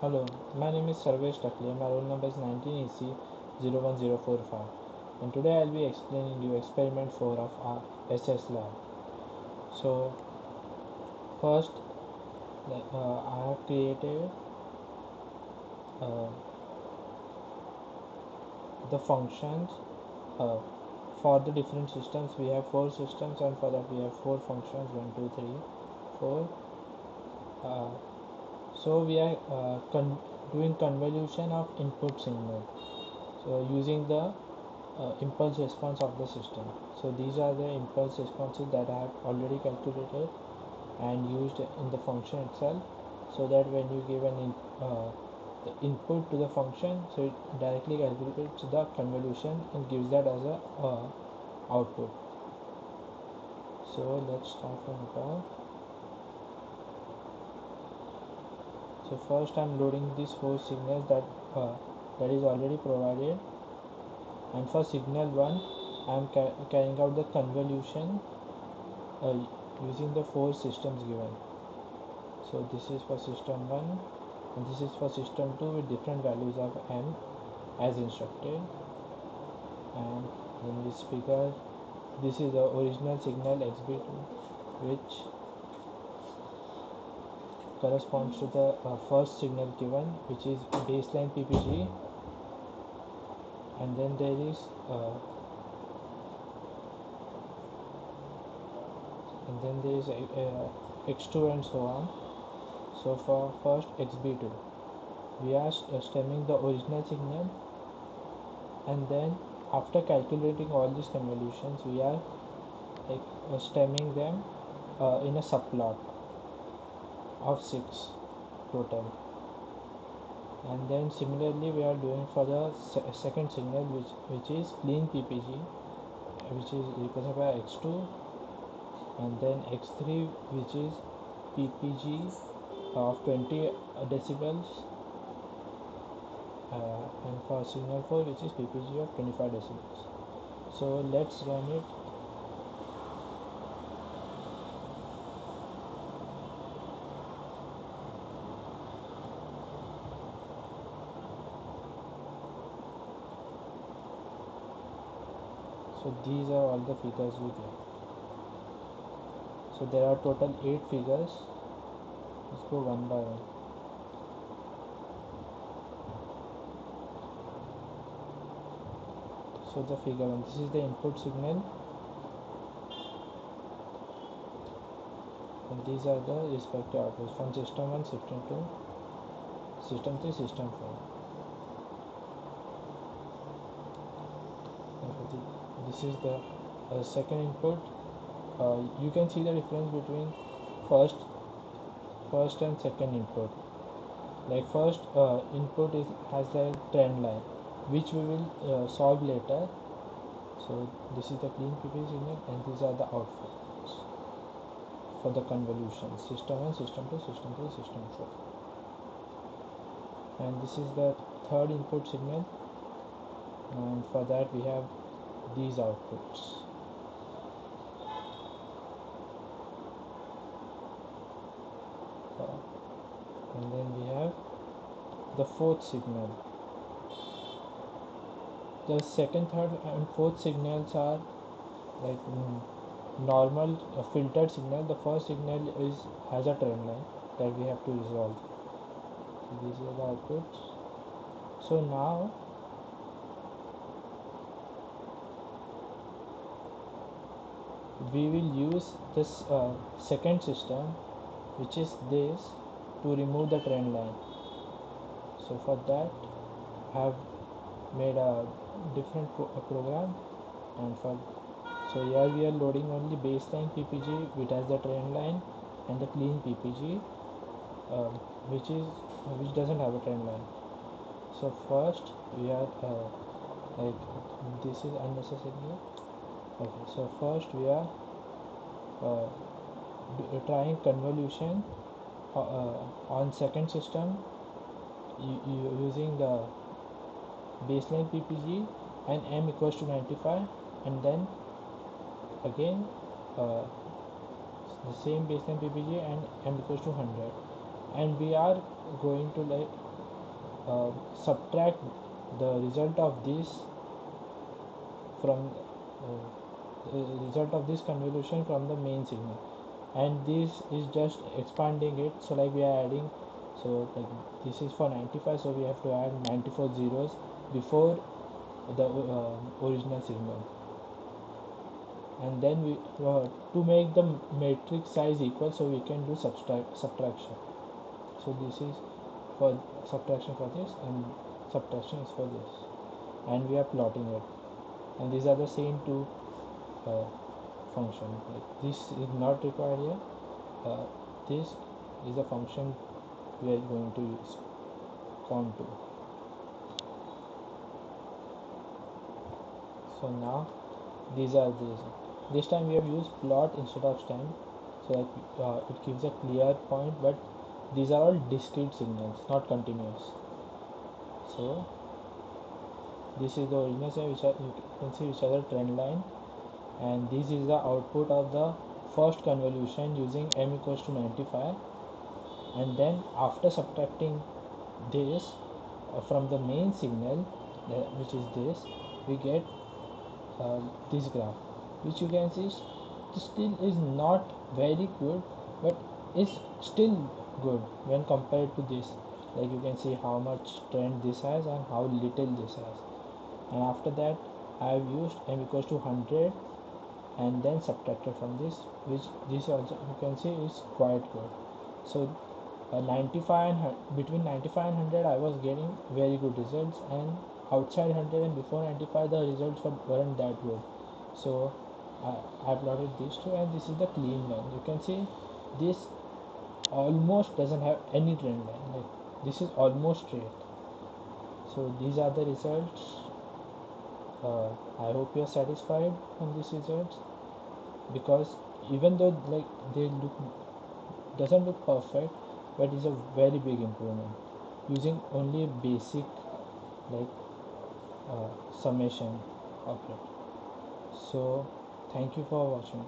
Hello, my name is Sarvesh Takli and my roll number is 19EC01045, and today I'll be explaining you experiment 4 of our SS lab. So first I have created uh, the functions uh, for the different systems. We have 4 systems, and for that we have 4 functions: 1, 2, 3, 4. uh, so we are doing convolution of input signal, so using the impulse response of the system. So these are the impulse responses that I have already calculated and used in the function itself, so that when you give the input to the function, so it directly calculates the convolution and gives that as a output. So let's start from above. So first I'm loading these 4 signals that is already provided, and for signal 1 I'm carrying out the convolution uh, using the 4 systems given. So this is for system 1 and this is for system 2 with different values of m as instructed. And in this figure, this is the original signal xb2, which corresponds to the first signal given, which is baseline ppg. And then there is x2 and so on. So for first xb2, we are stemming the original signal, and then after calculating all these convolutions, we are stemming them in a subplot of 6 total. And then similarly we are doing for the second signal, which is clean ppg, which is represented by x2, and then x3, which is ppg of 20 decibels, and for signal 4, which is ppg of 25 decibels. So let's run it. So these are all the figures we get. So there are total 8 figures. Let's go one by one. So the figure 1, this is the input signal, and these are the respective outputs from system 1, system 2, system 3, system 4. Okay, this is the second input. You can see the difference between first and second input. Like first input has the trend line, which we will solve later. So this is the clean ppg signal, and these are the outputs for the convolution: system 1, system 2, system 3, system 4. And this is the third input signal, and for that we have these outputs. And then we have the fourth signal. The second, third and fourth signals are like normal filtered signal. The first signal has a trend line that we have to resolve. So these are the outputs. So now we will use this second system, which is this, to remove the trend line. So for that I have made a different program, and for so here we are loading only baseline ppg, which has the trend line, and the clean ppg, which doesn't have a trend line. So first we are like this is unnecessary. Okay, so first we are uh, trying convolution on second system using the baseline ppg and m equals to 95, and then again uh, the same baseline ppg and m equals to 100, and we are going to subtract the result of this from result of this convolution from the main signal, and this is just expanding it. So like we are adding, so like this is for 95, so we have to add 94 zeros before the original signal, and then we to make the matrix size equal, so we can do subtraction. So this is for subtraction for this, and subtraction is for this, and we are plotting it, and these are the same two uh, function. Like this is not required here. This is a function we are going to use contour. So now these are these. This time we have used plot instead of stem, so that it gives a clear point. But these are all discrete signals, not continuous. So this is the original signal, which are, you can see which are the trend line, and this is the output of the first convolution using m equals to 95, and then after subtracting this from the main signal, which is this, we get this graph, which you can see still is not very good, but is still good when compared to this. Like you can see how much trend this has and how little this has. And after that I have used m equals to 100 and then subtracted from this, which this also you can see is quite good. So 95 and between 95 and 100 I was getting very good results, and outside 100 and before 95 the results weren't that good. So I plotted these two, and this is the clean line. You can see this almost doesn't have any trend line, like this is almost straight. So these are the results. I hope you are satisfied from these results, because even though like they look doesn't look perfect, but it's a very big improvement using only a basic like summation of it. So thank you for watching.